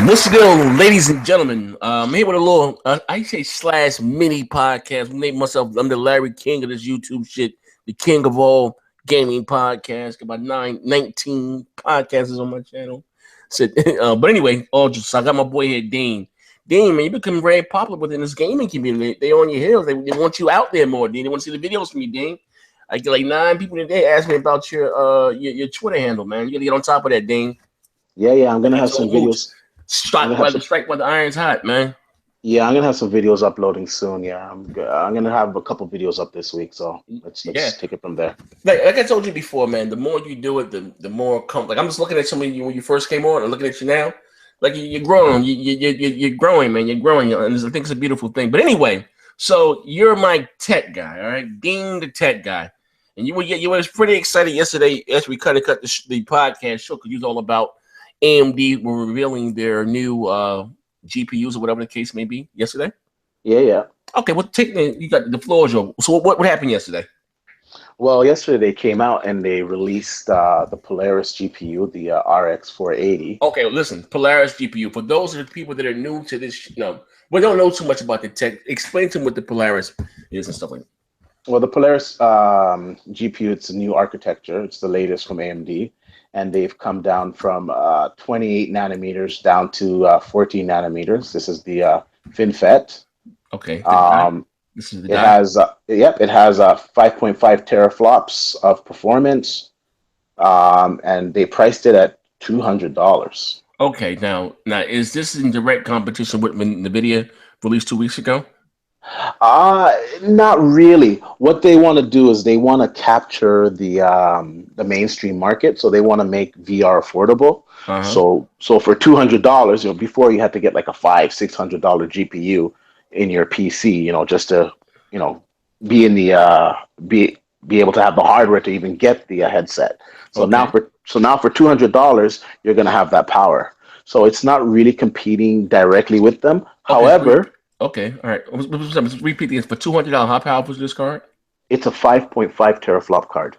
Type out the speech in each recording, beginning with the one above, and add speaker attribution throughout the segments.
Speaker 1: What's good, ladies and gentlemen? I'm here with a little, I say slash mini podcast. I named myself, I'm the Larry King of this YouTube shit, the king of all gaming podcasts. About 19 podcasts on my channel. So, but anyway, I got my boy here, Dean. Dean, man, you become very popular within this gaming community. They on your heels. They want you out there more, Dean. They want to see the videos from you, Dean. I get like 9 people today ask me about your Twitter handle, man. You gotta get on top of that, Dean.
Speaker 2: Yeah, I'm gonna
Speaker 1: Get
Speaker 2: have
Speaker 1: some
Speaker 2: some
Speaker 1: moves.
Speaker 2: videos. I'm
Speaker 1: Strike
Speaker 2: gonna have
Speaker 1: while the
Speaker 2: some.
Speaker 1: strike while the iron's hot, man.
Speaker 2: Yeah, I'm gonna have some videos uploading soon. Yeah, I'm gonna have a couple videos up this week. So
Speaker 1: Yeah,
Speaker 2: let's take it from there.
Speaker 1: like I told you before, man. The more you do it, the more like I'm just looking at some of you when you first came on, and looking at you now. Like you're growing, you're growing, man. You're growing, and I think it's a beautiful thing. But anyway, so you're my tech guy, all right, Dean the tech guy, and you was pretty excited yesterday as we cut the podcast show because you was all about AMD were revealing their new GPUs or whatever the case may be yesterday.
Speaker 2: Yeah.
Speaker 1: Okay, well, you got the floor is yours. So what happened yesterday?
Speaker 2: Well, yesterday they came out and they released the Polaris GPU, the RX 480.
Speaker 1: Okay, well, listen, Polaris GPU. For those of the people that are new to this, we don't know too much about the tech. Explain to them what the Polaris is and stuff like that.
Speaker 2: Well, the Polaris GPU, it's a new architecture. It's the latest from AMD, and they've come down from 28 nanometers down to 14 nanometers. This is the FinFET.
Speaker 1: Okay, the guy.
Speaker 2: Um,
Speaker 1: This is the
Speaker 2: It
Speaker 1: guy.
Speaker 2: has, it has 5.5 teraflops of performance, and they priced it at $200.
Speaker 1: Okay, now is this in direct competition with when NVIDIA released 2 weeks ago?
Speaker 2: Not really. What they want to do is they want to capture the mainstream market, so they want to make VR affordable.
Speaker 1: Uh huh.
Speaker 2: So for $200, before you had to get like a $600 GPU in your PC, just to, you know, be in the be able to have the hardware to even get the headset.
Speaker 1: Okay.
Speaker 2: So now for $200, you're gonna have that power. So it's not really competing directly with them.
Speaker 1: Okay.
Speaker 2: However,
Speaker 1: Okay. All right. Let's repeat this for $200. How powerful is this card?
Speaker 2: it's a 5.5 teraflop card.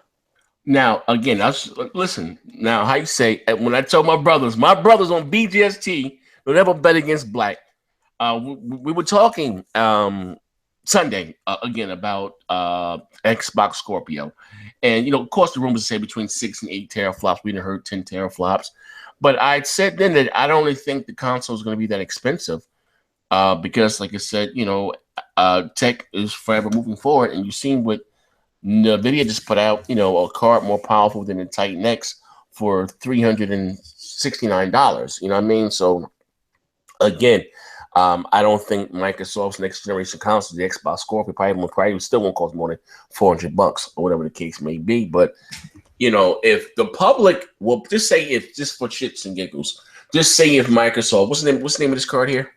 Speaker 1: Now, again, listen. Now, how you say when I tell my brothers on BGST, don't ever bet against black. We were talking Sunday again about Xbox Scorpio, and of course, the rumors say between 6 and 8 teraflops. We didn't heard 10 teraflops, but I said then that I don't really think the console is going to be that expensive because, like I said, tech is forever moving forward, and you've seen what NVIDIA just put out, a card more powerful than the Titan X for $369. You know what I mean? So again, I don't think Microsoft's next generation console, the Xbox Scorpio, probably still won't cost more than $400 or whatever the case may be. But if the public, well, just for shits and giggles, just say if Microsoft, what's the name of this card here?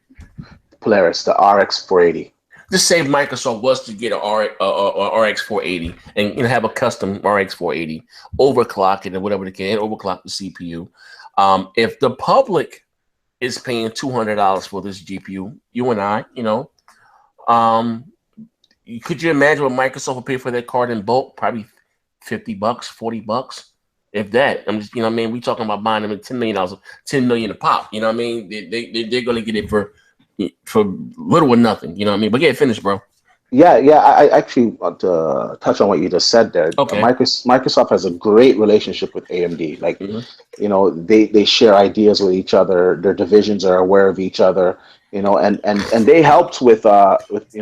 Speaker 2: Polaris, the RX 480.
Speaker 1: Just say if Microsoft was to get a RX 480 and have a custom RX 480, overclock it or whatever they can, overclock the CPU. If the public is paying $200 for this GPU, you and I, could you imagine what Microsoft would pay for that card in bulk? Probably $50, $40, if that. I'm just, we talking about buying them at $10 million, $10 million a pop. You know what I mean? They're going to get it for little or nothing. You know what I mean? But finish, bro.
Speaker 2: Yeah. I actually want to touch on what you just said there.
Speaker 1: Okay.
Speaker 2: Microsoft has a great relationship with AMD. Like, they share ideas with each other. Their divisions are aware of each other. And they helped with this new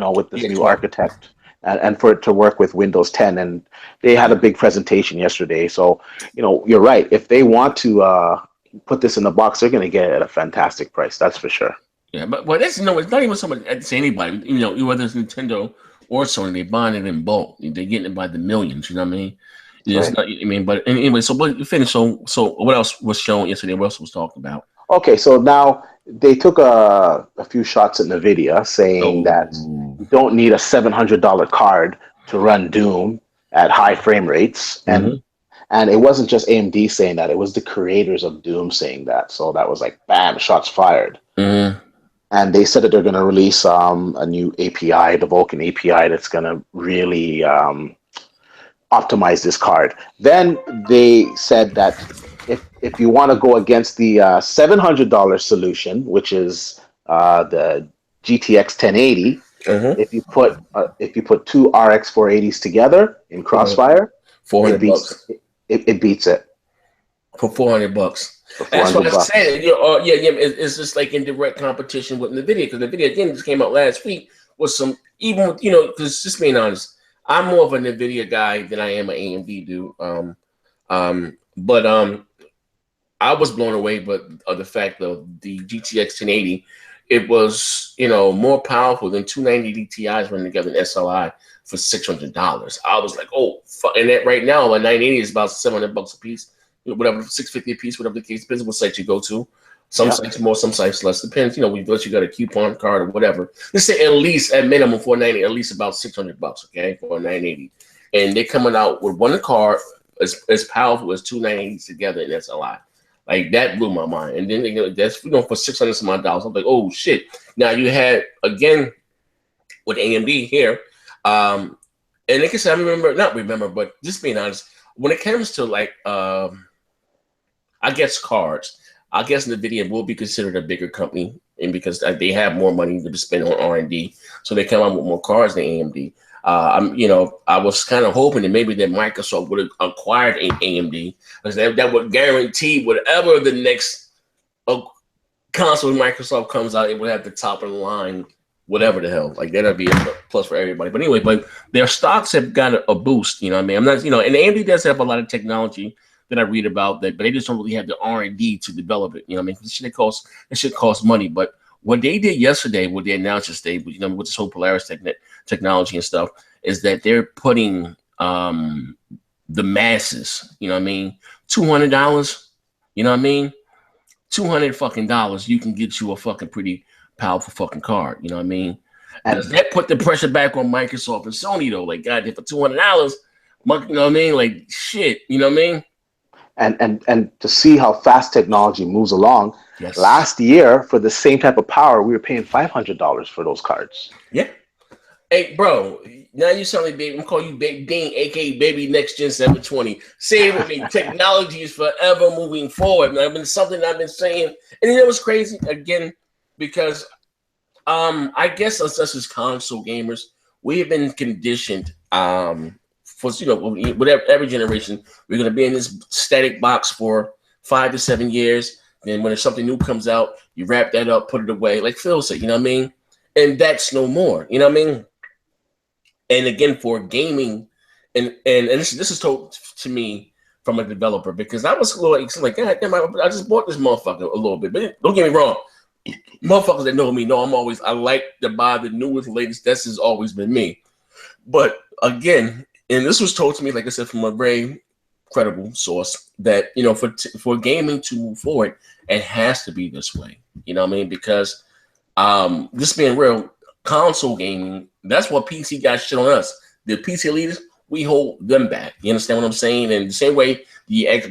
Speaker 1: 12.
Speaker 2: architect and for it to work with Windows 10. And they had a big presentation yesterday. So, you're right. If they want to put this in the box, they're going to get it at a fantastic price. That's for sure.
Speaker 1: Yeah, but that's it's not even somebody. I'd say anybody. Whether it's Nintendo or Sony, they're buying it in bulk. They're getting it by the millions. You know what I mean? It's
Speaker 2: Right.
Speaker 1: not. I mean, but anyway. So, but you finish. So what else was shown yesterday? What else was talked about?
Speaker 2: Okay, so now they took a few shots at NVIDIA saying that
Speaker 1: Oh.
Speaker 2: you don't need a $700 card to run Doom at high frame rates.
Speaker 1: Mm-hmm.
Speaker 2: And it wasn't just AMD saying that, it was the creators of Doom saying that. So that was like, bam, shots fired.
Speaker 1: Mm-hmm.
Speaker 2: And they said that they're going to release a new API, the Vulkan API, that's going to really optimize this card. Then they said that if you want to go against the $700 solution, which is the GTX 1080,
Speaker 1: Mm-hmm.
Speaker 2: if you put two RX 480s together in Crossfire, it
Speaker 1: 400
Speaker 2: beats
Speaker 1: bucks.
Speaker 2: it beats it
Speaker 1: For 400 bucks.
Speaker 2: for
Speaker 1: That's what
Speaker 2: 400
Speaker 1: I
Speaker 2: bucks.
Speaker 1: said. Yeah. It's just like in direct competition with Nvidia, because Nvidia again just came out last week with some, even with, because just being honest, I'm more of a Nvidia guy than I am an AMD dude. But I was blown away, but of the fact of the GTX 1080, it was more powerful than 290 Ti's running together in SLI for $600. I was like, oh, and that right now a 980 is about $700 a piece, whatever, 650 a piece, whatever the case. Depends on what site you go to. Some
Speaker 2: Yeah,
Speaker 1: sites more, some sites less. Depends, unless you got a coupon card or whatever. Let's say at least at minimum for 980, at least about $600, okay, for a 980. And they're coming out with one card as powerful as two 980s together in SLI. Like that blew my mind. And then that's for $600 some odd dollars. I'm like, oh shit. Now you had again with AMD here, and like I said, not remember, but just being honest, when it comes to like I guess cards, I guess Nvidia will be considered a bigger company, and because they have more money to spend on R&D, so they come out with more cards than AMD. I was kind of hoping that maybe that Microsoft would have acquired AMD, because that would guarantee whatever the next console Microsoft comes out, it would have the top of the line, whatever the hell. Like that'd be a plus for everybody. But anyway, but their stocks have got a boost. You know what I mean? I'm not, and AMD does have a lot of technology that I read about that, but they just don't really have the R&D to develop it. You know what I mean? It should cost money. But what they did yesterday, what they announced yesterday, with this whole Polaris technology and stuff, is that they're putting the masses, you know what I mean, $200, you know what I mean, $200 fucking dollars, you can get you a fucking pretty powerful fucking card. You know what I mean?
Speaker 2: and
Speaker 1: Does that put the pressure back on Microsoft and Sony though? Like, God, for $200, you know what I mean? Like, shit, you know what I mean?
Speaker 2: and to see how fast technology moves along.
Speaker 1: Yes.
Speaker 2: Last year, for the same type of power, we were paying $500 for those cards.
Speaker 1: Yeah. Hey, bro, now you sound like baby. I'm calling you Big Dean, aka Baby Nxtgen 720. Say it with me. Technology is forever moving forward. Man, I've been something I've been saying, and what's crazy again, because I guess us as console gamers, we have been conditioned for whatever every generation, we're gonna be in this static box for 5 to 7 years. Then when something new comes out, you wrap that up, put it away, like Phil said, you know what I mean? And that's no more, you know what I mean? And again, for gaming, and this is told to me from a developer, because I was a little like, God damn, I just bought this motherfucker a little bit. But don't get me wrong, motherfuckers that know me know I like to buy the newest, latest. That's has always been me. But again, and this was told to me, like I said, from a very credible source, that for gaming to move forward, it has to be this way. You know what I mean? Because just being real, console gaming, that's what PC got shit on us. The PC leaders, we hold them back. You understand what I'm saying? And the same way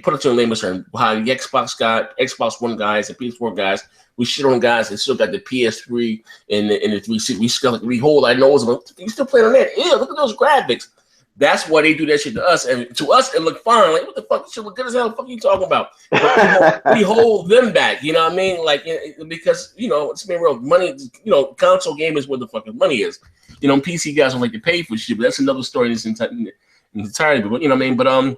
Speaker 1: put it to a layman's term, how the Xbox One guys and PS4 guys, we shit on guys that still got the PS3 and the 360. We hold our nose of them. You still playing on that? Ew, look at those graphics. That's why they do that shit to us, and to us it look fine. Like, what the fuck? This shit look good as hell. What the fuck are you talking about? But we hold them back. You know what I mean? Like, because it's being real. Money. Console game is where the fucking money is. PC guys don't like to pay for shit, but that's another story in its entirety. But you know what I mean? But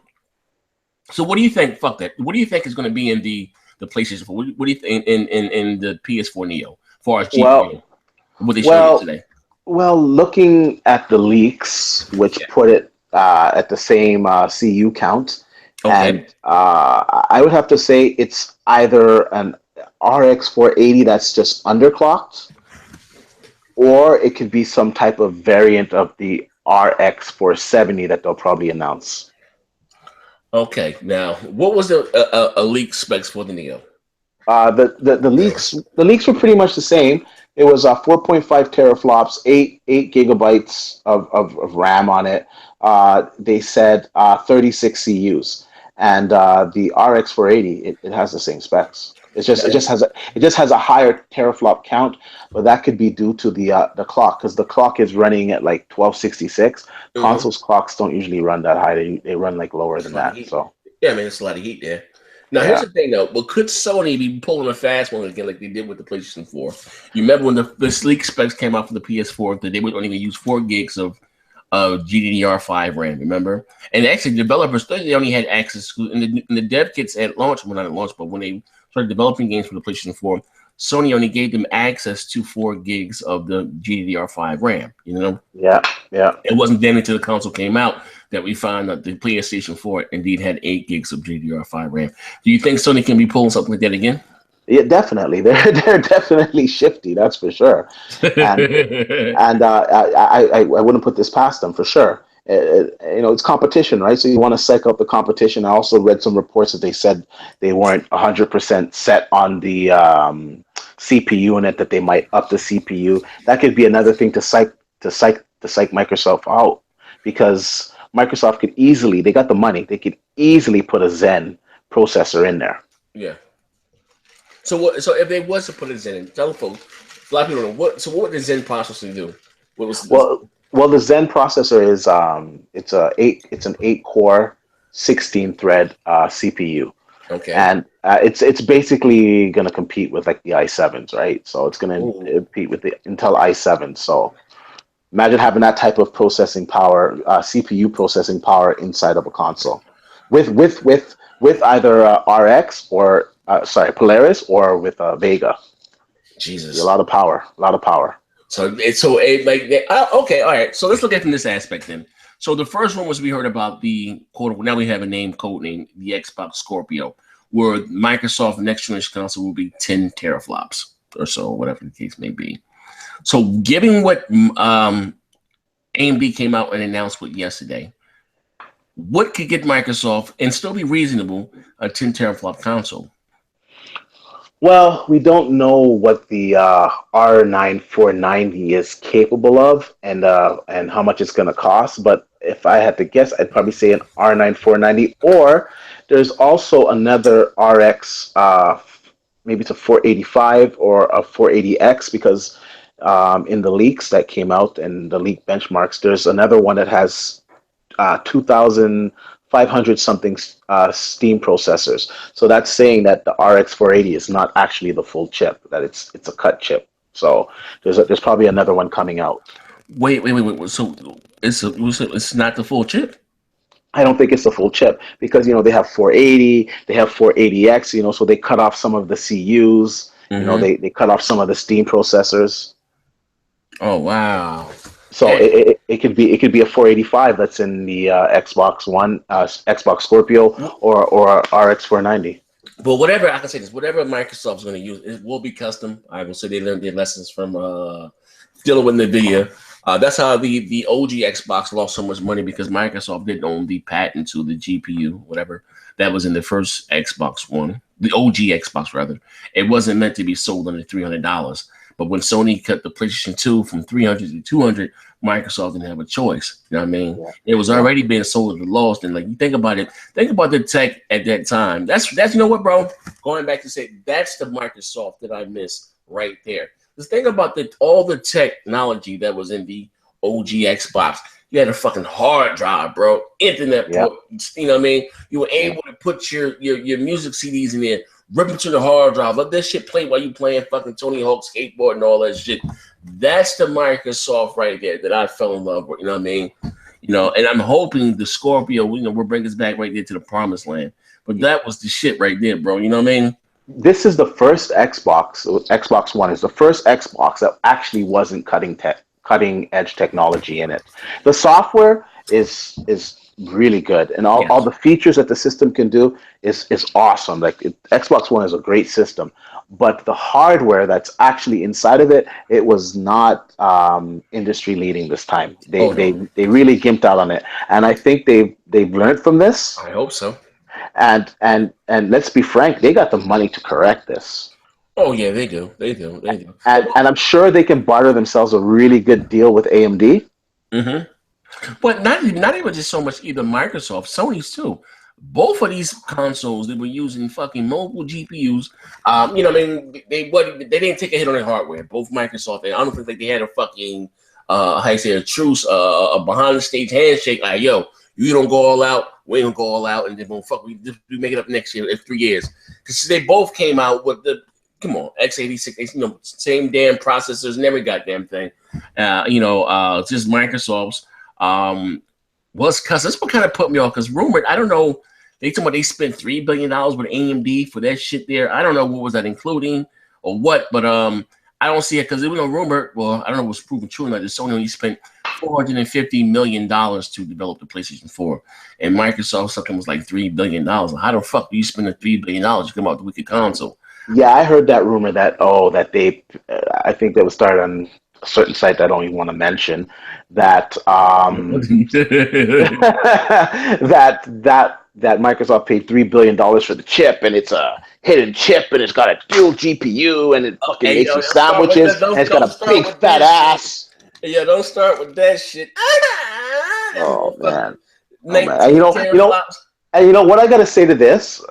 Speaker 1: so what do you think? Fuck that. What do you think is going to be in the PlayStation 4? What do you think in the PS4NEO, as far as GPU? What they showed you
Speaker 2: Well,
Speaker 1: today?
Speaker 2: well, looking at the leaks, which
Speaker 1: Yeah.
Speaker 2: put it at the same CU count,
Speaker 1: Okay.
Speaker 2: and I would have to say it's either an RX 480 that's just underclocked, or it could be some type of variant of the RX 470 that they'll probably announce.
Speaker 1: Okay. Now, what was the a leak specs for the Neo?
Speaker 2: The leaks were pretty much the same. It was 4.5 teraflops, eight gigabytes of RAM on it. They said 36 CUs, and the RX 480 it has the same specs. It just has a higher teraflop count, but that could be due to the clock, because the clock is running at like 1266.
Speaker 1: Mm-hmm.
Speaker 2: Consoles clocks don't usually run that high; they run like lower
Speaker 1: It's
Speaker 2: than
Speaker 1: a lot of
Speaker 2: that.
Speaker 1: heat.
Speaker 2: So
Speaker 1: Yeah, man, it's a lot of heat there. Now, here's
Speaker 2: Yeah.
Speaker 1: the thing, though. Well, could Sony be pulling a fast one again, like they did with the PlayStation 4? You remember when the sleek specs came out for the PS4 that they would only use 4 gigs of GDDR5 RAM, remember? And actually, developers they only had access to in the dev kits at launch, well, not at launch, but when they started developing games for the PlayStation 4, Sony only gave them access to 4 gigs of the GDDR5 RAM. You know,
Speaker 2: Yeah. Yeah.
Speaker 1: it wasn't then until the console came out that we found that the PlayStation 4 indeed had 8 gigs of GDDR5 RAM. Do you think Sony can be pulling something like that again?
Speaker 2: Yeah, definitely. They're definitely shifty. That's for sure. And I wouldn't put this past them for sure. It's competition, right? So you want to psych up the competition. I also read some reports that they said they weren't 100% set on the CPU in it, that they might up the CPU. That could be another thing to psych Microsoft out, because Microsoft could easily, they got the money, they could easily put a Zen processor in there.
Speaker 1: Yeah. So what? So if they was to put a Zen in, tell folks, a lot of people don't know what. So what would the Zen processor do? What was this?
Speaker 2: Well, the Zen processor is it's an 8 core, 16 thread CPU,
Speaker 1: Okay.
Speaker 2: and it's basically going to compete with like the i7s, right? So it's going to
Speaker 1: Ooh.
Speaker 2: compete with the Intel i7. So imagine having that type of processing power, CPU processing power inside of a console, with either RX or Polaris, or with Vega. Be a
Speaker 1: Jesus.
Speaker 2: lot of power, a lot of power.
Speaker 1: Okay, all right. So let's look at it from this aspect then. So the first one was we heard about the quote. Now we have a code name, the Xbox Scorpio, where Microsoft next generation console will be 10 teraflops or so, whatever the case may be. So given what AMD came out and announced with yesterday, what could get Microsoft and still be reasonable a 10 teraflop console?
Speaker 2: Well, we don't know what the R9 490 is capable of, and how much it's going to cost. But if I had to guess, I'd probably say an R9 490. Or there's also another RX, maybe it's a 485 or a 480X, because in the leaks that came out and the leak benchmarks, there's another one that has 2,500 something Steam processors. So that's saying that the RX 480 is not actually the full chip; that it's a cut chip. So there's probably another one coming out.
Speaker 1: Wait. So it's not the full chip?
Speaker 2: I don't think it's the full chip, because they have 480, they have 480X. So they cut off some of the CUs.
Speaker 1: Mm-hmm.
Speaker 2: They cut off some of the Steam processors.
Speaker 1: Oh wow.
Speaker 2: So it could be a 485 that's in the Xbox One, Xbox Scorpio, or RX 490.
Speaker 1: But whatever I can say this, whatever Microsoft's going to use, it will be custom. I will say they learned their lessons from dealing with NVIDIA. That's how the OG Xbox lost so much money, because Microsoft didn't own the patent to the GPU, whatever that was in the first Xbox One, the OG Xbox rather. It wasn't meant to be sold under $300. But when Sony cut the PlayStation 2 from 300 to 200, Microsoft didn't have a choice. You know what I mean?
Speaker 2: Yeah.
Speaker 1: It was
Speaker 2: Yeah.
Speaker 1: already being sold at a loss. And like you think about it, think about the tech at that time. That's you know what, bro? Going back to say that's the Microsoft that I miss right there. Just think about all the technology that was in the OG Xbox. You had a fucking hard drive, bro. Internet
Speaker 2: Yeah.
Speaker 1: port. You know what I mean? You were able to put your music CDs in there, rip it to the hard drive, let that shit play while you playing fucking Tony Hawk skateboard and all that shit. That's the Microsoft right there that I fell in love with. You know what I mean? And I'm hoping the Scorpio, will bring us back right there to the promised land. But that was the shit right there, bro. You know what I mean?
Speaker 2: This is the first Xbox. Xbox One is the first Xbox that actually wasn't cutting edge technology in it. The software is really good, and all the features that the system can do is awesome. Like Xbox One is a great system, but the hardware that's actually inside of it was not industry leading this time. They really gimped out on it, and I think they've learned from this.
Speaker 1: I hope so.
Speaker 2: And let's be frank, they got the money to correct this.
Speaker 1: Oh yeah, they do.
Speaker 2: And I'm sure they can barter themselves a really good deal with AMD.
Speaker 1: Mm-hmm. But not even just so much either Microsoft, Sony's too. Both of these consoles, they were using fucking mobile GPUs. You know what I mean? They didn't take a hit on their hardware. Both Microsoft and I don't think like they had a fucking how you say a truce, a behind the stage handshake. Like, yo, You don't go all out, we ain't gonna go all out, and then we make it up next year in 3 years. Because they both came out with the x86, same damn processors and every goddamn thing. Just Microsoft's. That's what kind of put me off. Because rumored, I don't know. They told me they spent $3 billion with AMD for that shit there. I don't know what was that including or what, but I don't see it because there was no rumor. Well, I don't know if it was proven true or not. Sony only spent $450 million to develop the PlayStation 4, and Microsoft something was like $3 billion. How the fuck do you spend $3 billion to come out with the wicked console?
Speaker 2: Yeah, I heard that rumor that they, I think that was started on a certain site that I don't even want to mention, that that Microsoft paid $3 billion for the chip, and it's a hidden chip, and it's got a dual GPU, and it fucking makes you sandwiches, and it's got a big fat ass.
Speaker 1: Yeah, don't start with that shit.
Speaker 2: Oh man, and you know what I gotta say to this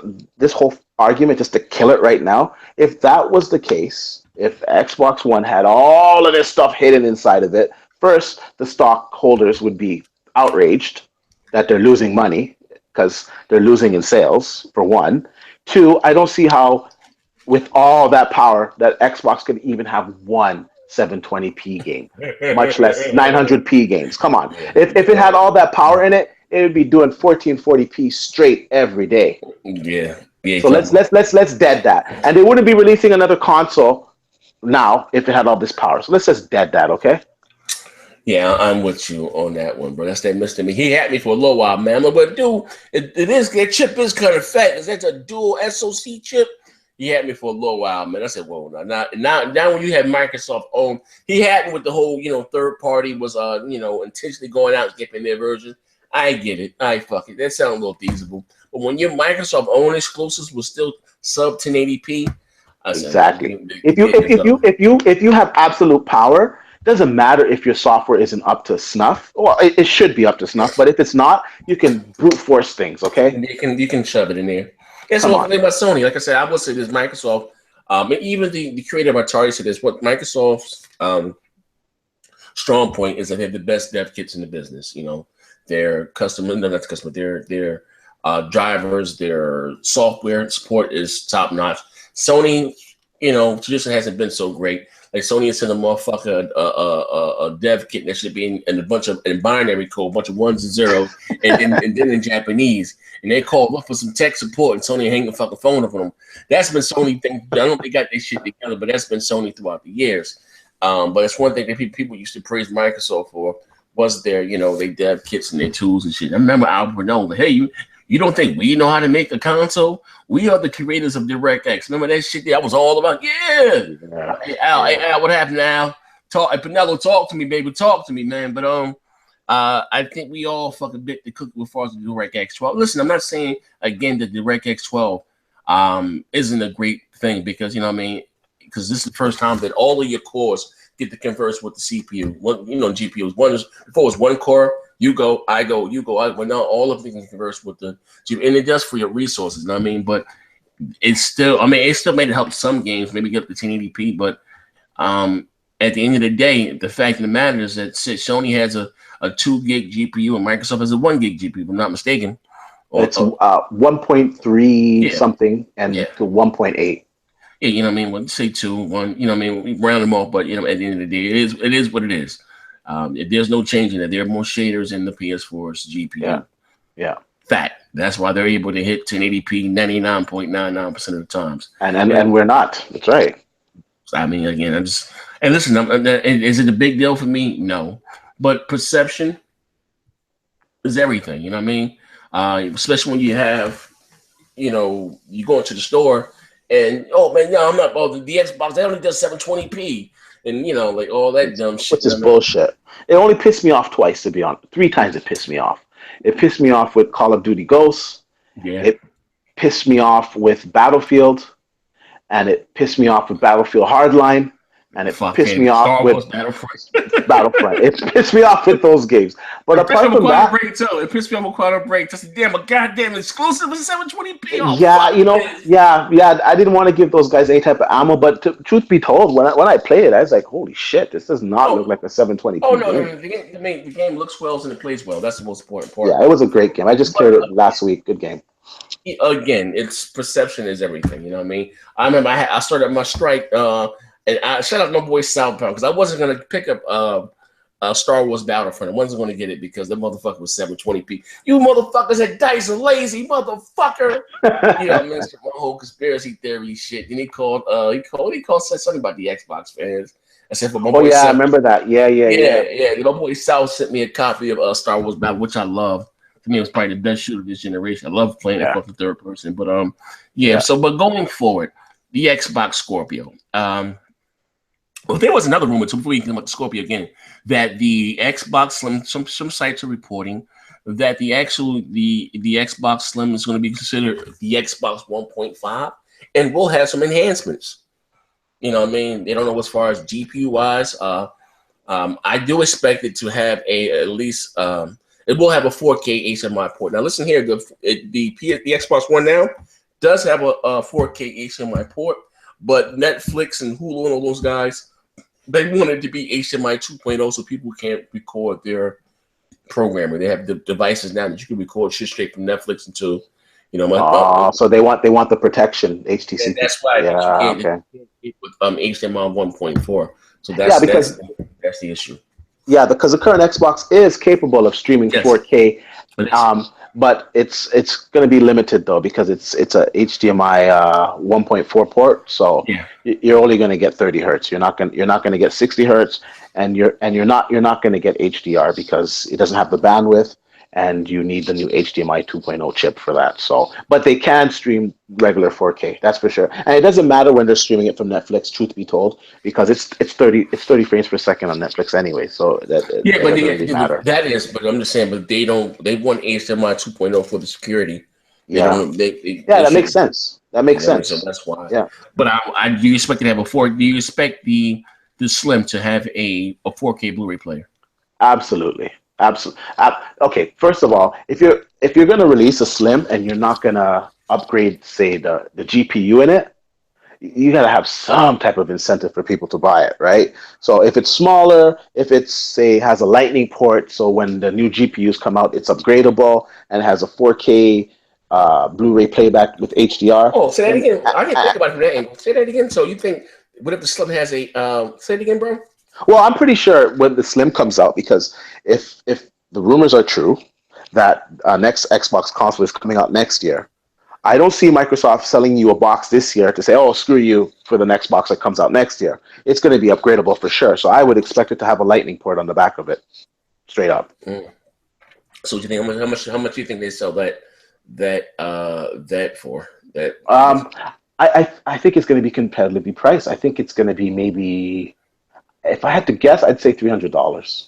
Speaker 2: whole argument, just to kill it right now. If that was the case, if Xbox One had all of this stuff hidden inside of it, first the stockholders would be outraged that they're losing money because they're losing in sales, for one. Two, I don't see how, with all that power, that Xbox could even have one 720p game, much less 900p games. Come on. If it had all that power in it, it would be doing 1440p straight every day.
Speaker 1: Yeah.
Speaker 2: So let's dead that. And they wouldn't be releasing another console now if it had all this power. So let's just dead that, okay?
Speaker 1: Yeah, I'm with you on that one, bro. That's that Mr. Me. He had me for a little while, man. But dude, that chip is kind of fat. Is that a dual SoC chip? He had me for a little while, man. I said, "Whoa, now when you have Microsoft own, he had me with the whole, third party was, intentionally going out and skipping their version. I get it. I fuck it. That sounds a little feasible. But when your Microsoft own exclusives was still sub 1080p,
Speaker 2: exactly. If you have absolute power, it doesn't matter if your software isn't up to snuff. Well, it should be up to snuff, but if it's not, you can brute force things. Okay,
Speaker 1: and you can shove it in there. That's what about Sony. Like I said, I would say this Microsoft, and even the creator of Atari said this. What Microsoft's strong point is that they have the best dev kits in the business. Their their drivers, their software support is top notch. Sony, traditionally hasn't been so great. Like Sony is sending a motherfucker a dev kit that should be in a bunch of binary code, a bunch of ones and zeros, and then in Japanese. And they call up for some tech support, and Sony hang the fucking phone up on them. That's been Sony thing. I don't know if they got their shit together, but that's been Sony throughout the years. But it's one thing that people used to praise Microsoft for was their, they dev kits and their tools and shit. I remember Albert Nolan, hey, you don't think we know how to make a console? We are the creators of DirectX. Remember that shit? That was all about, Hey, Al, what happened, Al? Pinello, talk to me, baby. Talk to me, man. But I think we all fucking bit the cookie as far as the DirectX 12. Listen, I'm not saying, again, that DirectX 12 isn't a great thing because, because this is the first time that all of your cores get to converse with the CPU. GPUs. Before it was one core, you go, I go, you go, I go. Now all of them can converse with the GPU, and it does for your resources. But it's still, it still made it help some games, maybe get up to 1080p. But at the end of the day, the fact of the matter is that Sony has a 2 gig GPU and Microsoft has a 1 gig GPU, if I'm not mistaken.
Speaker 2: It's 1.3 something and to 1.8.
Speaker 1: Yeah, Well, say 2, 1, we round them off, but at the end of the day, it is what it is. There's no changing it. There are more shaders in the PS4's GPU.
Speaker 2: Yeah.
Speaker 1: Fact. That's why they're able to hit 1080p 99.99% of the times.
Speaker 2: And we're not. That's right.
Speaker 1: Again, and listen, is it a big deal for me? No. But perception is everything, especially when you have, you go into the store and, oh man, I'm not bothered. The Xbox, they only does 720p. And, like all that dumb shit.
Speaker 2: Which is bullshit. It only pissed me off twice, to be honest. 3 times it pissed me off. It pissed me off with Call of Duty Ghosts.
Speaker 1: Yeah.
Speaker 2: It pissed me off with Battlefield. And it pissed me off with Battlefield Hardline. and it pissed me
Speaker 1: Fucking
Speaker 2: off
Speaker 1: Star
Speaker 2: with
Speaker 1: Wars Battlefront.
Speaker 2: Battlefront. It pissed me off with those games. But
Speaker 1: It pissed me
Speaker 2: apart
Speaker 1: off a
Speaker 2: from
Speaker 1: Quantum
Speaker 2: that,
Speaker 1: Break too. It pissed me off a Quantum Break. Just damn a goddamn exclusive with 720p. Oh
Speaker 2: yeah,
Speaker 1: fuck this.
Speaker 2: yeah, I didn't want to give those guys any type of ammo. But truth be told, when I played it, I was like, holy shit, this does not look
Speaker 1: Oh,
Speaker 2: like a 720p
Speaker 1: oh no, no,
Speaker 2: game.
Speaker 1: no. The game looks well and it plays well. That's the most important part.
Speaker 2: Yeah, it was a great game. I just
Speaker 1: But
Speaker 2: cleared it last week. Good game.
Speaker 1: again, it's perception is everything. You know what I mean? I remember I started my strike, and I shout out my boy Southbound because I wasn't gonna pick up Star Wars Battlefront. I wasn't gonna get it because the motherfucker was 720p. You motherfuckers at Dice are lazy, motherfucker. You know, I mean, it's my whole conspiracy theory shit. And he called said something about the Xbox fans. I said for my
Speaker 2: Oh
Speaker 1: boy
Speaker 2: yeah, I
Speaker 1: South.
Speaker 2: remember that.
Speaker 1: Yeah. My boy South sent me a copy of Star Wars Battle, which I love. To me, it was probably the best shooter of this generation. I love playing that
Speaker 2: Yeah,
Speaker 1: fucking third person. But yeah.
Speaker 2: yeah.
Speaker 1: So, but going forward, the Xbox Scorpio. Well, there was another rumor too, before we can come up to Scorpio again, that the Xbox Slim, some sites are reporting that the Xbox Slim is going to be considered the Xbox 1.5 and will have some enhancements. You know what I mean? They don't know as far as GPU wise. I do expect it to have at least it will have a 4K HDMI port. Now listen here, the Xbox One now does have a 4K HDMI port, but Netflix and Hulu and all those guys, they want it to be HDMI 2.0 so people can't record their programming. They have the devices now that you can record shit straight from Netflix into, you know,
Speaker 2: So they want the protection,
Speaker 1: and
Speaker 2: HTC.
Speaker 1: that's why you
Speaker 2: Yeah,
Speaker 1: can't
Speaker 2: okay.
Speaker 1: with HDMI 1.4. So
Speaker 2: Yeah,
Speaker 1: that's
Speaker 2: because
Speaker 1: the issue.
Speaker 2: yeah, because the current Xbox is capable of streaming
Speaker 1: Yes,
Speaker 2: 4K,
Speaker 1: but it's
Speaker 2: but it's going to be limited though because it's a HDMI 1.4 port, so
Speaker 1: yeah.
Speaker 2: you're only going to get 30 hertz. You're not going to get 60 hertz, and you're not going to get HDR because it doesn't have the bandwidth, and you need the new HDMI 2.0 chip for that. So, but they can stream regular 4K, that's for sure. And it doesn't matter when they're streaming it from Netflix, truth be told, because it's 30 frames per second on Netflix anyway. So
Speaker 1: Yeah,
Speaker 2: it
Speaker 1: but
Speaker 2: doesn't really matter.
Speaker 1: that is. But I'm just saying. But they want HDMI 2.0 for the security. They
Speaker 2: Yeah,
Speaker 1: don't.
Speaker 2: yeah,
Speaker 1: They
Speaker 2: that makes
Speaker 1: shouldn't.
Speaker 2: sense. That
Speaker 1: You
Speaker 2: makes
Speaker 1: know what I mean? So
Speaker 2: sense.
Speaker 1: that's why.
Speaker 2: Yeah,
Speaker 1: But I do you expect it to have a four? Do you expect the Slim to have a 4K Blu-ray player?
Speaker 2: absolutely, absolutely. Okay, first of all, if you're going to release a Slim and you're not going to upgrade, say the GPU in it, you got to have some type of incentive for people to buy it, right? So if it's smaller, if it's say has a lightning port, so when the new GPUs come out, it's upgradable and has a 4K Blu-ray playback with HDR,
Speaker 1: Oh, say that
Speaker 2: then
Speaker 1: again. I didn't think about it from that angle. Say that again. So you think what if the Slim has a? Say it again, bro.
Speaker 2: well, I'm pretty sure when the Slim comes out, because if the rumors are true that next Xbox console is coming out next year, I don't see Microsoft selling you a box this year to say, "Oh, screw you" for the next box that comes out next year. It's going to be upgradable for sure. So I would expect it to have a Lightning port on the back of it, straight up.
Speaker 1: Mm. So what you think how much do you think they sell that for? That
Speaker 2: Um, I think it's going to be competitively priced. I think it's going to be maybe, if I had to guess, I'd say $300.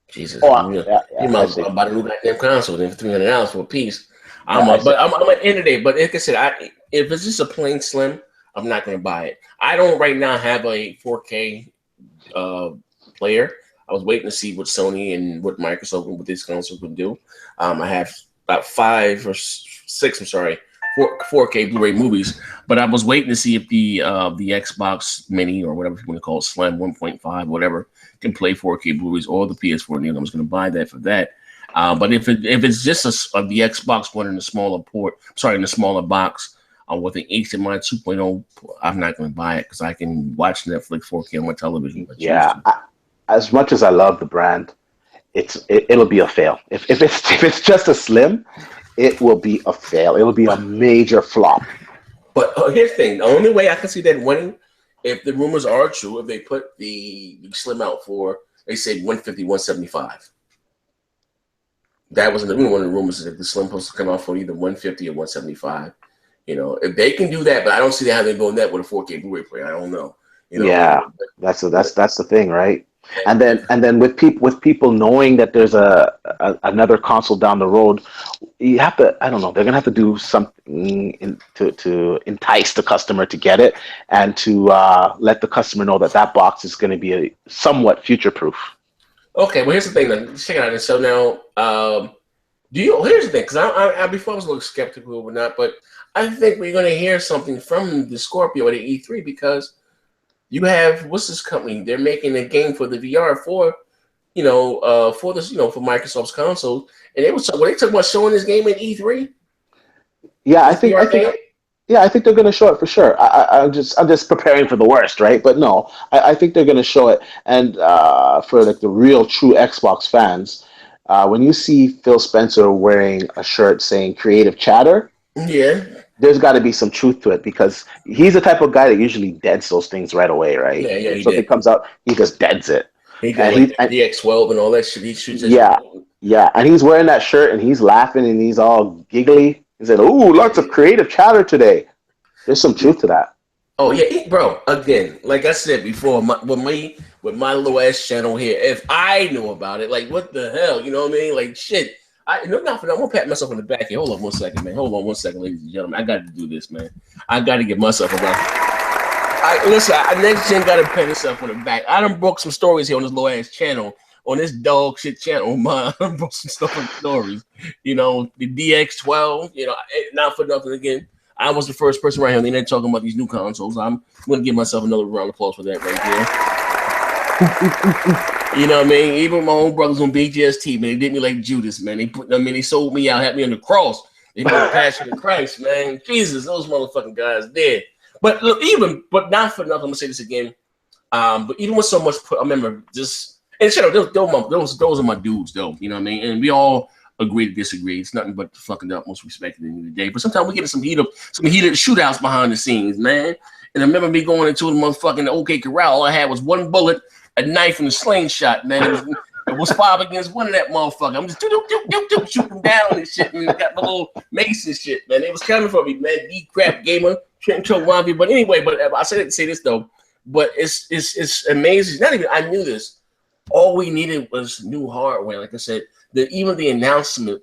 Speaker 1: Jesus,
Speaker 2: Oh,
Speaker 1: you
Speaker 2: I
Speaker 1: might
Speaker 2: say,
Speaker 1: buy the new goddamn console then for $300 for a piece.
Speaker 2: yeah, I say,
Speaker 1: I'm at the end of the day. But like I said, if it's just a plain Slim, I'm not going to buy it. I don't right now have a 4K player. I was waiting to see what Sony and what Microsoft and what these consoles would do. I have about 5 or 6. I'm sorry, 4K Blu-ray movies, but I was waiting to see if the Xbox Mini or whatever you want to call it, Slim 1.5, whatever, can play 4K Blu-rays or the PS4NEO. I was going to buy that for that. But if it's just the Xbox One in the smaller in the smaller box with an HDMI 2.0, I'm not going to buy it because I can watch Netflix 4K on my television if I choose
Speaker 2: yeah.
Speaker 1: to.
Speaker 2: As much as I love the brand, it'll be a fail. If it's just a Slim, it will be a fail. It'll be a major flop.
Speaker 1: But here's the thing: the only way I can see that winning, if the rumors are true, if they put the Slim out for, they say 150, 175. That was one of the rumors that the Slim supposed to come out for either 150 or 175. You know, if they can do that, but I don't see how they're doing that with a 4K Blu-ray player. I don't know. You know,
Speaker 2: Yeah, that's the thing, right? And then with people knowing that there's another console down the road, you have to, I don't know, they're gonna have to do something to entice the customer to get it, and to let the customer know that that box is going to be a somewhat future proof.
Speaker 1: Okay, well here's the thing then. Check it out. So now, here's the thing, because I before I was a little skeptical or not, but I think we're going to hear something from the Scorpio at the E3, because you have, what's this company? They're making a game for the VR for, for this, for Microsoft's consoles, and they talking about showing this game at E3.
Speaker 2: Yeah,
Speaker 1: This VR game.
Speaker 2: yeah, I think they're going to show it for sure. I'm just preparing for the worst, right? But no, I think they're going to show it. And for like the real true Xbox fans, when you see Phil Spencer wearing a shirt saying "Creative Chatter,"
Speaker 1: Yeah.
Speaker 2: there's got to be some truth to it, because he's the type of guy that usually deads those things right away, right?
Speaker 1: Yeah, yeah,
Speaker 2: If
Speaker 1: he
Speaker 2: something
Speaker 1: did.
Speaker 2: comes out, he just deads it.
Speaker 1: He did
Speaker 2: And
Speaker 1: like the DX12 and all that shit. He shoots that shit.
Speaker 2: yeah, yeah, and he's wearing that shirt and he's laughing and he's all giggly. He said, "Ooh, lots of creative chatter today." There's some truth to that.
Speaker 1: Oh yeah, bro. Again, like I said before, with my little ass channel here, if I knew about it, like what the hell, you know what I mean? Like shit. I'm gonna pat myself on the back here. Hold on 1 second, man. Hold on 1 second, ladies and gentlemen. I got to do this, man. I got to get myself around. Nxtgen got to pat himself on the back. I done broke some stories here on this little ass channel, on this dog shit channel. I done broke some stuff on stories. The DX12. Not for nothing again. I was the first person right here on the internet talking about these new consoles. I'm going to give myself another round of applause for that right there. You know what I mean? Even my own brothers on BGST, man, they did me like Judas, man. They sold me out, had me on the cross. They know the passion of Christ, man. Jesus, those motherfucking guys dead. But look, but not for nothing, I'm gonna say this again. But even with so much, I remember just, and shut up, those are my dudes, though. You know what I mean? And we all agree to disagree. It's nothing but the fucking utmost respect at the end of the day. But sometimes we get some heated shootouts behind the scenes, man. And I remember me going into the motherfucking OK Corral. All I had was one bullet, a knife, and a slingshot, man. It was 5 against 1 of that motherfucker. I'm just shooting down and shit, and got my little mace and shit, man. It was coming for me, man. D-crap gamer, Trent Chovanvi. But anyway, I said it to say this though. But it's amazing. Not even I knew this. All we needed was new hardware. Like I said, even the announcement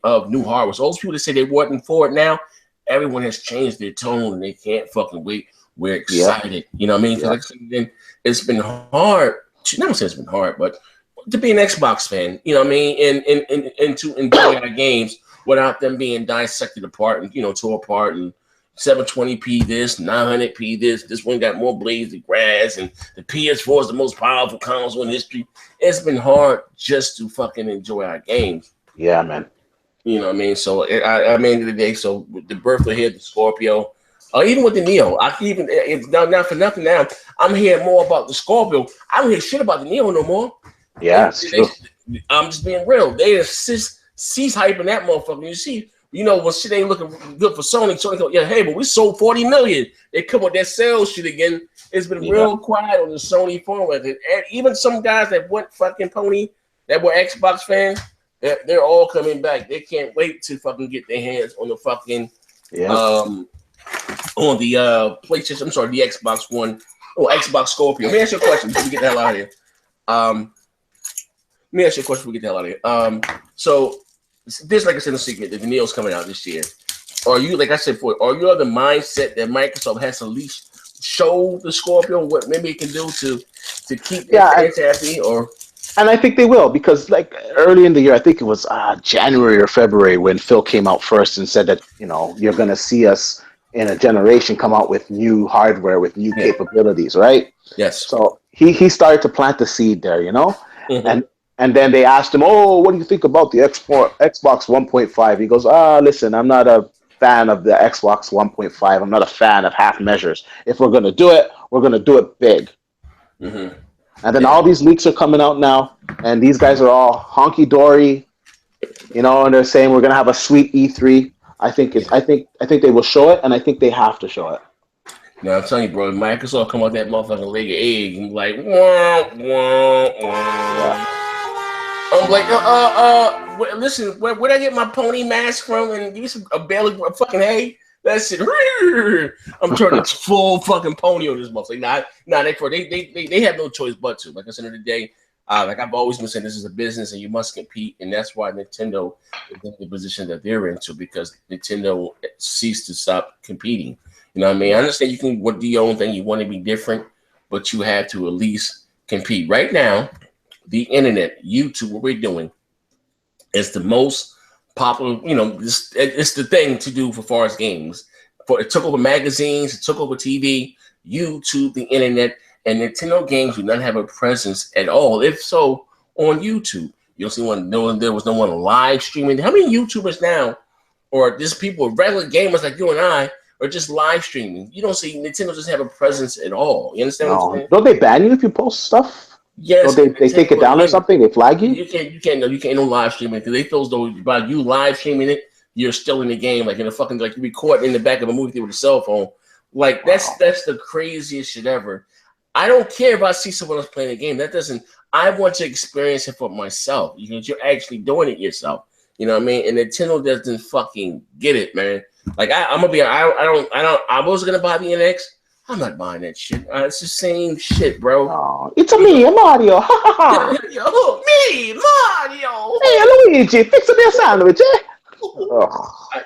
Speaker 1: of new hardware. So all those people that say they wasn't for it now, everyone has changed their tone and they can't fucking wait. We're excited. Yep. You know what I mean? Like, it's been hard. Never say it's been hard, but to be an Xbox fan, you know what I mean, and to enjoy our games without them being dissected apart and tore apart and 720p this, 900p this one got more blades than grass, and the PS4 is the most powerful console in history. It's been hard just to fucking enjoy our games.
Speaker 2: Yeah, man.
Speaker 1: You know what I mean? So I mean, the day, so with the birth of here, the Scorpio, even with the Neo, it's not for nothing now. I'm hearing more about the Scorpio. I don't hear shit about the Neo no more.
Speaker 2: Yeah, it's true.
Speaker 1: I'm just being real. They cease hyping that motherfucker. You see, when shit ain't looking good for Sony go, yeah, hey, but we sold 40 million. They come with that sales shit again. It's been real quiet on the Sony phone. And even some guys that went fucking pony, that were Xbox fans, they're all coming back. They can't wait to fucking get their hands on the fucking on the PlayStation. I'm sorry, the Xbox One or Xbox Scorpio. Let me ask you a question before we get the hell out of here. Let me ask you a question before we get the hell out of here. So this, like I said, no secret that the Neo's coming out this year. Are you, like I said before, are you of the mindset that Microsoft has to at least show the Scorpio what maybe it can do to keep their fans happy?
Speaker 2: And I think they will, because like early in the year, I think it was January or February, when Phil came out first and said that you're going to see us in a generation come out with new hardware, with new capabilities, right?
Speaker 1: Yes.
Speaker 2: So he started to plant the seed there, mm-hmm. And then they asked him, "Oh, what do you think about the Xbox 1.5?" He goes, listen, I'm not a fan of the Xbox 1.5. I'm not a fan of half measures. If we're going to do it, we're going to do it big."
Speaker 1: Mm-hmm.
Speaker 2: And then all these leaks are coming out now, and these guys are all honky dory, and they're saying we're going to have a sweet E3. I think they will show it, and I think they have to show it.
Speaker 1: Now I'm telling you, bro, Microsoft come out that motherfucking leg of egg and like, wah, wah, wah. Yeah. I'm like, listen, where'd I get my pony mask from? And give me a bale of fucking hay. That shit. I'm turning full fucking pony on this motherfucker. They have no choice but to. Like I said in the day, like I've always been saying, this is a business and you must compete, and that's why Nintendo is in the position that they're into, because Nintendo ceased to stop competing. You know what I mean? I understand you can do your own thing, you want to be different, but you have to at least compete. Right now, the internet, YouTube, what we're doing, is the most popular. You know, it's the thing to do for far as games. For it took over magazines, it took over TV, YouTube, the internet, and Nintendo games do not have a presence at all. If so, on YouTube, you'll see there was no one live streaming. How many YouTubers now, or just people, regular gamers like you and I, are just live streaming? You don't see Nintendo just have a presence at all. You understand what I'm saying?
Speaker 2: Don't they ban you if you post stuff?
Speaker 1: Yes,
Speaker 2: don't they take it down or something? They flag you.
Speaker 1: You can't no live streaming, because they feel though by you live streaming it, you're still in the game, like in a fucking, like you record in the back of a movie theater with a cell phone. Like that's the craziest shit ever. I don't care if I see someone else playing the game. That doesn't. I want to experience it for myself. You're actually doing it yourself. You know what I mean? And Nintendo doesn't fucking get it, man. Like I'm gonna be. I was gonna buy the NX. I'm not buying that shit. It's the same shit, bro.
Speaker 2: Oh, it's me, Mario.
Speaker 1: Yo, me, Mario.
Speaker 2: Hey, Luigi, fix me a sandwich, eh?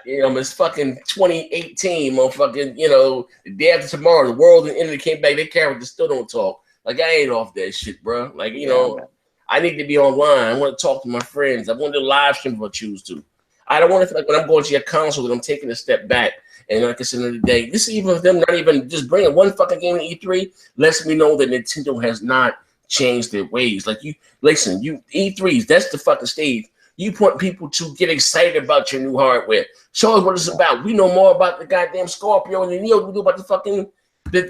Speaker 1: It's fucking 2018, motherfucking, the day after tomorrow, the world and internet came back, their characters still don't talk. Like, I ain't off that shit, bro. Like, I need to be online. I want to talk to my friends. I want to live stream if I choose to. I don't want to feel like when I'm going to your console that I'm taking a step back. And like I said the other day, this is even them not even just bringing one fucking game to E3 lets me know that Nintendo has not changed their ways. Like, E3s, that's the fucking stage. You want people to get excited about your new hardware. Show us what it's about. We know more about the goddamn Scorpio and the Neo than we do about the fucking the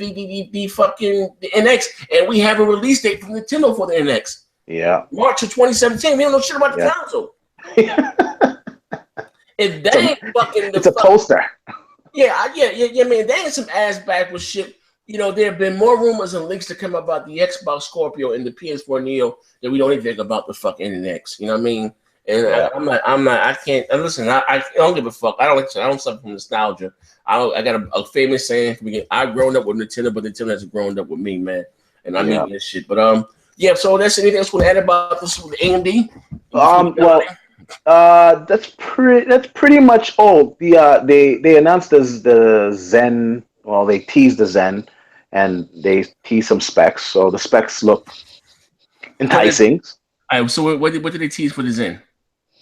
Speaker 1: NX, and we have a release date from Nintendo for the NX.
Speaker 2: Yeah,
Speaker 1: March of 2017. We don't know shit about the console. If that ain't fucking,
Speaker 2: it's a poster.
Speaker 1: Yeah, man. That ain't some ass backwards shit. There have been more rumors and leaks to come about the Xbox Scorpio and the PS4NEO that we don't even think about the fucking NX. You know what I mean? And I can't. Listen, I don't give a fuck. I don't suffer from nostalgia. I got a famous saying. I've grown up with Nintendo, but Nintendo hasn't grown up with me, man. And I mean this shit. But so that's anything else want to add about this with AMD?
Speaker 2: That's pretty much all. They announced the Zen. Well, they teased the Zen, and they teased some specs. So the specs look enticing.
Speaker 1: So what did they tease for the Zen?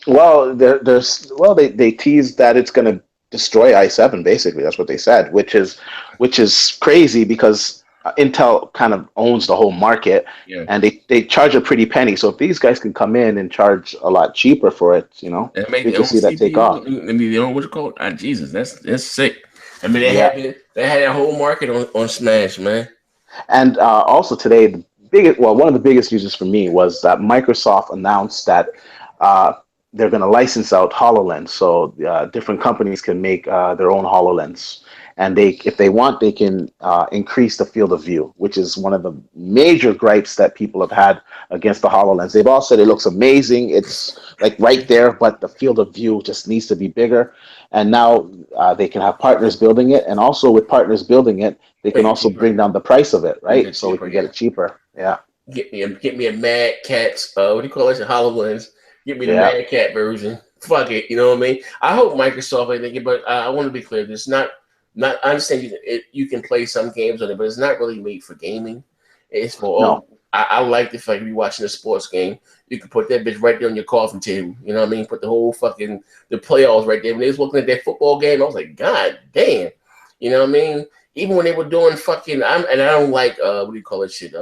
Speaker 2: Well, they teased that it's going to destroy i7. Basically, that's what they said, which is crazy because Intel kind of owns the whole market, and they charge a pretty penny. So if these guys can come in and charge a lot cheaper for it, you can see that take off.
Speaker 1: I mean, what you call it? Jesus, that's sick. I mean, they had that whole market on Smash, man.
Speaker 2: And also today, one of the biggest news for me was that Microsoft announced that they're going to license out Hololens, so different companies can make their own Hololens. And if they want, they can increase the field of view, which is one of the major gripes that people have had against the HoloLens. They've all said it looks amazing. It's like right there, but the field of view just needs to be bigger. And now they can have partners building it. And also with partners building it, they can also bring down the price of it, right? So we can get it cheaper. Yeah.
Speaker 1: Get me a Mad Cat's, what do you call it? HoloLens. Get me the Mad Cat version. Fuck it. You know what I mean? I hope Microsoft ain't thinking, but I want to be clear. It's not. I understand you can play some games on it, but it's not really made for gaming. It's for I like the fact you're watching a sports game. You can put that bitch right there on your coffee table. You know what I mean? Put the whole fucking the playoffs right there. When they was looking at that football game, I was like, God damn. You know what I mean? Even when they were doing fucking, I don't like what do you call it shit?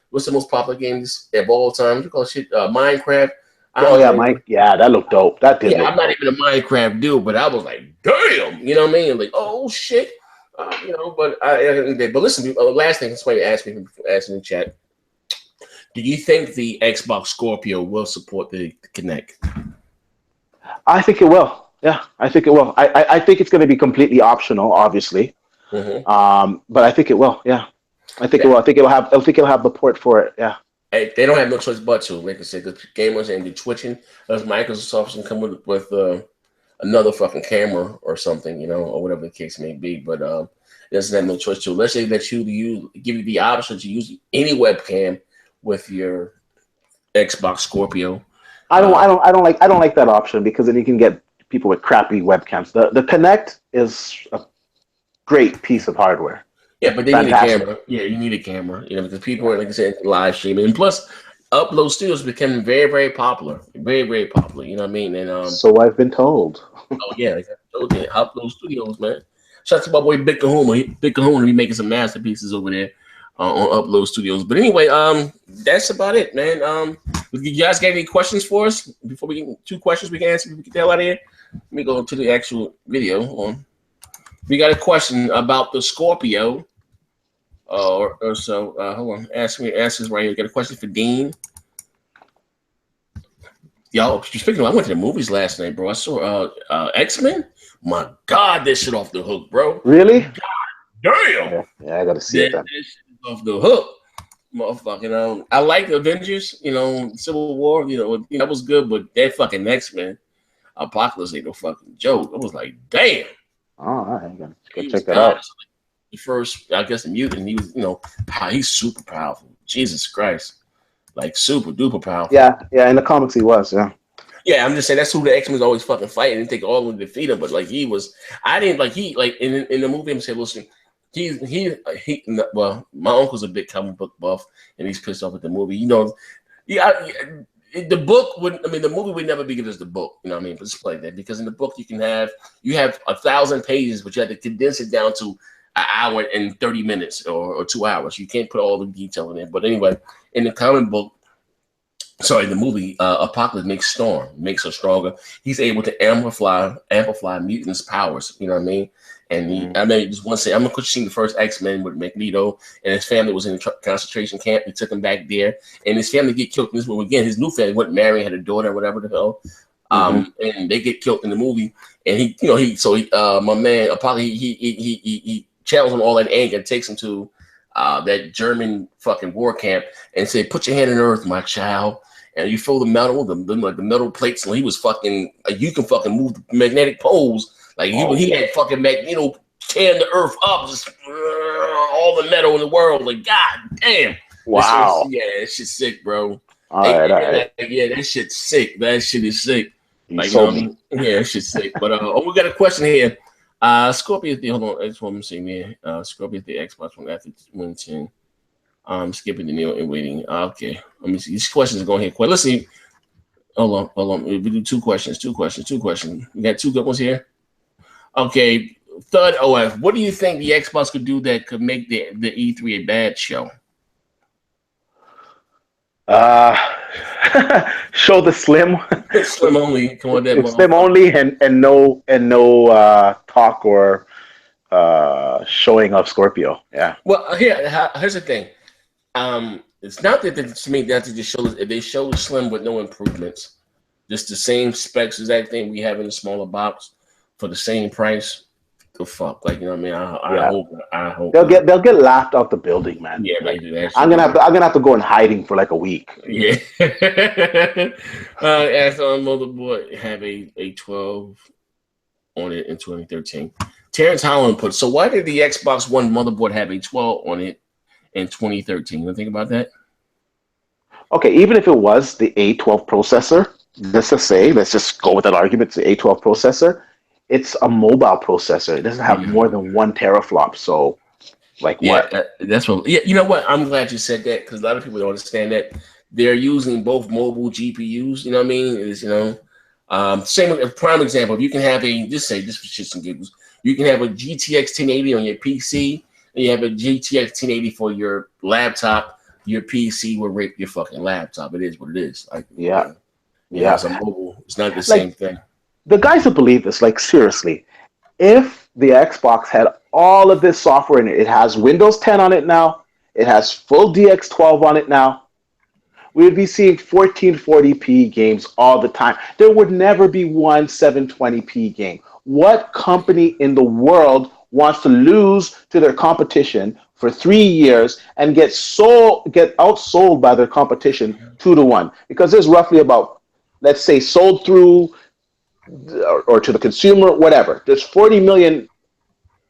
Speaker 1: What's the most popular games of all time? What do you call it shit? Minecraft.
Speaker 2: That looked dope. That did.
Speaker 1: I'm not even a Minecraft dude, but I was like, damn, you know what I mean? Like, oh shit, But listen, last thing somebody asked me in the chat: do you think the Xbox Scorpio will support the Kinect?
Speaker 2: I think it will. Yeah, I think it will. I think it's going to be completely optional, obviously. Mm-hmm. But I think it will. Yeah, I think it will. I think it'll have the port for it. Yeah.
Speaker 1: They don't have no choice but to, like I said, the gamers and the twitching. As Microsoft can come with another fucking camera or something, or whatever the case may be. But it doesn't have no choice to. Let's say that give you the option to use any webcam with your Xbox Scorpio.
Speaker 2: I don't like that option because then you can get people with crappy webcams. The Kinect is a great piece of hardware.
Speaker 1: Yeah, but they need a camera. Yeah, you need a camera, because people are, like I said, live streaming, and plus, upload studios becoming very, very popular, very, very popular. You know what I mean? And
Speaker 2: so I've been told.
Speaker 1: Oh yeah, upload studios, man. Shout out to my boy Big Kahuna. Big Kahuna, he making some masterpieces over there on Upload Studios. But anyway, that's about it, man. You guys got any questions for us before we get 2 questions we can answer before we get the hell out of here? Let me go to the actual video. We got a question about the Scorpio. Or so. Hold on. Ask this right here. Got a question for Dean. Y'all, speaking of, I went to the movies last night, bro. I saw X-Men. My God, that shit off the hook, bro.
Speaker 2: Really?
Speaker 1: God damn.
Speaker 2: Yeah, I gotta see it then.
Speaker 1: That shit off the hook, motherfucking. I like the Avengers, Civil War, that was good, but that fucking X-Men Apocalypse ain't no fucking joke. I was like, damn.
Speaker 2: Oh, all right, go check that out.
Speaker 1: The first, I guess, the mutant, he was, he's super powerful. Jesus Christ. Like super duper powerful.
Speaker 2: Yeah, in the comics he was, yeah.
Speaker 1: Yeah, I'm just saying that's who the X-Men's always fucking fighting and take all of them to defeat him. But like in the movie, I'm saying, listen, well, my uncle's a big comic book buff and he's pissed off at the movie. The movie would never be good as the book, you know what I mean? But it's like that because in the book you have 1,000 pages, but you have to condense it down to an hour and 30 minutes or 2 hours. You can't put all the detail in it. But anyway, in the comic book, the movie, Apocalypse makes her stronger. He's able to amplify mutants' powers. You know what I mean? And just want to say, I'm gonna see the first X-Men with Magneto, and his family was in a concentration camp. He took him back there, and his family get killed in this movie again. His new family went married, had a daughter, or whatever the hell. And they get killed in the movie. And my man Apocalypse, he channels him all that anger and takes him to that German fucking war camp and say, "Put your hand in the earth, my child." And you feel the metal plates, and he was fucking. You can fucking move the magnetic poles. Like he had fucking Magneto tearing the earth up, just all the metal in the world. Like, God damn!
Speaker 2: Wow.
Speaker 1: That shit's sick, bro.
Speaker 2: All right.
Speaker 1: Yeah, that shit's sick. That shit is sick.
Speaker 2: Yeah,
Speaker 1: that shit's sick. But we got a question here. Scorpio, hold on. I just want to see, man. Scorpio, the Xbox One after 110. Skipping the Neo and waiting. Okay, let me see. These questions are going here quick. Let's see. Hold on. We do 2 questions. We got 2 good ones here. Okay, Thud OF. What do you think the Xbox could do that could make the E3 a bad show?
Speaker 2: Show the Slim.
Speaker 1: Slim only. Come on, that
Speaker 2: Slim only, and no talk or showing of Scorpio. Yeah.
Speaker 1: Well, here's the thing. It's not that to me that to just show. If they show Slim with no improvements, just the same specs as that thing we have in the smaller box for the same price. The fuck, like, you know what I mean? I hope
Speaker 2: they'll get laughed out the building, man.
Speaker 1: Yeah, they do that.
Speaker 2: I'm gonna have to go in hiding for like a week.
Speaker 1: Yeah. As on motherboard have a 12 on it in 2013. Terrence Holland put. So why did the Xbox One motherboard have a 12 on it in 2013? You think about that?
Speaker 2: Okay, even if it was the A12 processor, let's just go with that argument. It's the A12 processor. It's a mobile processor. It doesn't have more than 1 teraflop. So, what?
Speaker 1: That's what. Yeah, you know what? I'm glad you said that because a lot of people don't understand that they're using both mobile GPUs. You know what I mean? Same prime example. If you can have just for shits and giggles, you can have a GTX 1080 on your PC, and you have a GTX 1080 for your laptop. Your PC will rape your fucking laptop. It is what it is. It's a mobile. It's not the same thing.
Speaker 2: The guys that believe this, seriously, if the Xbox had all of this software in it, it has Windows 10 on it now, it has full DX12 on it now, we would be seeing 1440p games all the time. There would never be one 720p game. What company in the world wants to lose to their competition for 3 years and get outsold by their competition 2-1? Because there's roughly about, let's say, sold through or to the consumer, whatever. There's 40 million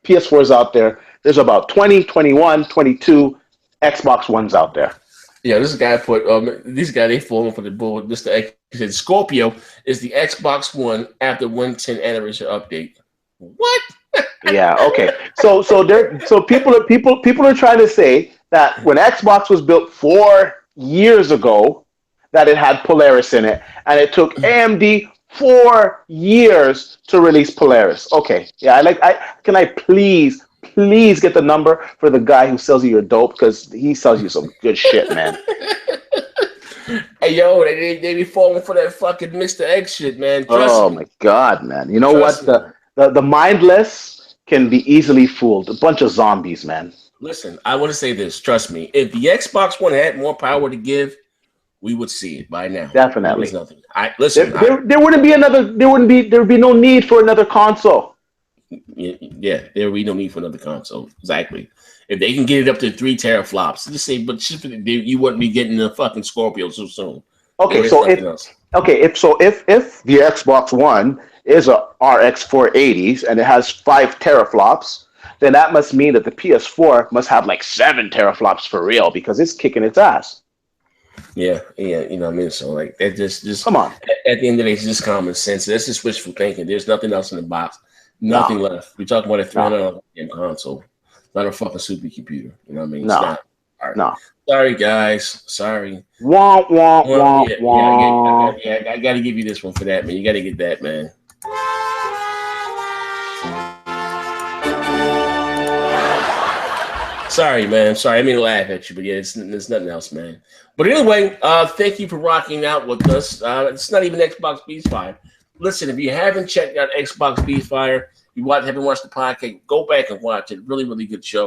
Speaker 2: PS4s out there. There's about 20, 21, 22 Xbox Ones out there.
Speaker 1: Yeah, this guy put this guy they falling for the bull. Mr. X said Scorpio is the Xbox One after 110 anniversary update. What?
Speaker 2: Yeah. Okay. So people are trying to say that when Xbox was built 4 years ago, that it had Polaris in it, and it took AMD 4 years to release Polaris. Okay. Yeah. Can I please get the number for the guy who sells you your dope, because he sells you some good shit, man.
Speaker 1: Hey, yo, they be falling for that fucking Mr. X shit, man. Trust me.
Speaker 2: My God, man. You know
Speaker 1: Trust
Speaker 2: what? The mindless can be easily fooled. A bunch of zombies, man.
Speaker 1: Listen, I want to say this. Trust me. If the Xbox One had more power to give, we would see it by now.
Speaker 2: Definitely.
Speaker 1: There was nothing. Listen.
Speaker 2: There wouldn't be another. There would be no need for another console.
Speaker 1: Yeah, there would be no need for another console. Exactly. If they can get it up to 3 teraflops, just say, but you wouldn't be getting the fucking Scorpio so soon.
Speaker 2: Okay, so if the Xbox One is a RX 480s and it has 5 teraflops, then that must mean that the PS4 must have like 7 teraflops for real, because it's kicking its ass.
Speaker 1: Yeah, you know what I mean? So like that just
Speaker 2: come on.
Speaker 1: At the end of the day, it's just common sense. That's just wishful thinking. There's nothing else in the box. Nothing left. We're talking about a $300 console, not a fucking supercomputer. You know what I mean?
Speaker 2: No.
Speaker 1: It's not. All right.
Speaker 2: No.
Speaker 1: Sorry, guys. Sorry.
Speaker 2: Wah, wah, wah,
Speaker 1: wah. I got to give you this one for that, man. You got to get that, man. Sorry, man. Sorry, I mean to laugh at you, but yeah, it's nothing else, man. But anyway, thank you for rocking out with us. It's not even Xbox Beastfire. Listen, if you haven't checked out Xbox Beastfire, haven't watched the podcast, go back and watch it. Really, really good show.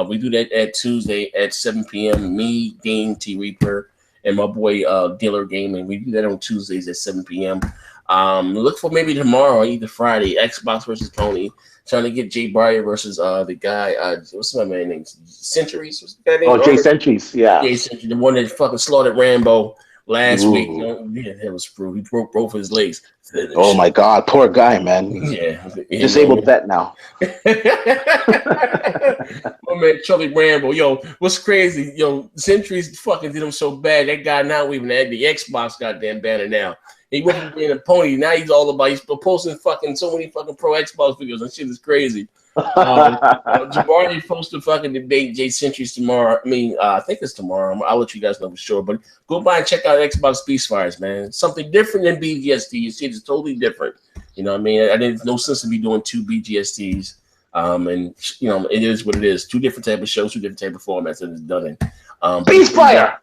Speaker 1: We do that at Tuesday at 7 p.m. Me, Dean, T Reaper, and my boy Dealer Gaming. We do that on Tuesdays at 7 p.m. Look for maybe tomorrow or either Friday, Xbox versus Tony. Trying to get Jay Breyer versus the guy, what's my man's name? Centuries? What's that name?
Speaker 2: Jay Centuries, yeah.
Speaker 1: Jay Centuries, the one that fucking slaughtered Rambo last week. You know, yeah, that was true. He broke both of his legs.
Speaker 2: Oh my God, poor guy, man.
Speaker 1: Yeah.
Speaker 2: Disabled vet now.
Speaker 1: Oh man, Charlie Rambo. Yo, what's crazy? Yo, Centuries fucking did him so bad. That guy now even had the Xbox goddamn banner now. He wasn't being a pony. Now he's all about. He's posting fucking so many fucking pro Xbox videos. That shit is crazy. Jabari is supposed to fucking debate Jay Centuries tomorrow. I mean, I think it's tomorrow. I'll let you guys know for sure. But go by and check out Xbox Beastfires, man. Something different than BGST. You see, it's totally different. You know what I mean? I didn't no sense to be doing 2 BGSTs. And you know, it is what it is. 2 different type of shows, 2 different type of formats, and it's done in.
Speaker 2: Beastfire!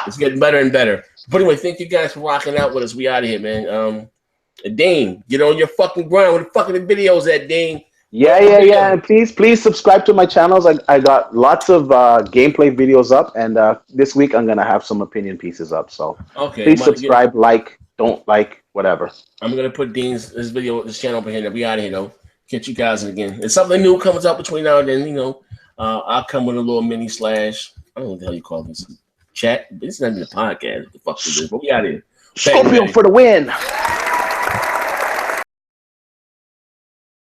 Speaker 1: It's getting better and better. But anyway, thank you guys for rocking out with us. We out of here, man. Dane, get on your fucking grind with the fucking videos at Dane.
Speaker 2: Yeah. And please subscribe to my channels. I got lots of gameplay videos up, and this week I'm gonna have some opinion pieces up. So please subscribe, like, don't like, whatever. I'm gonna put this channel over here. We out of here though. Catch you guys again. If something new comes up between now and then, you know, I'll come with a little mini slash. I don't know what the hell you call this. Chat. This is not even a podcast. What the fuck is this? But we out of here. Scorpio for the win.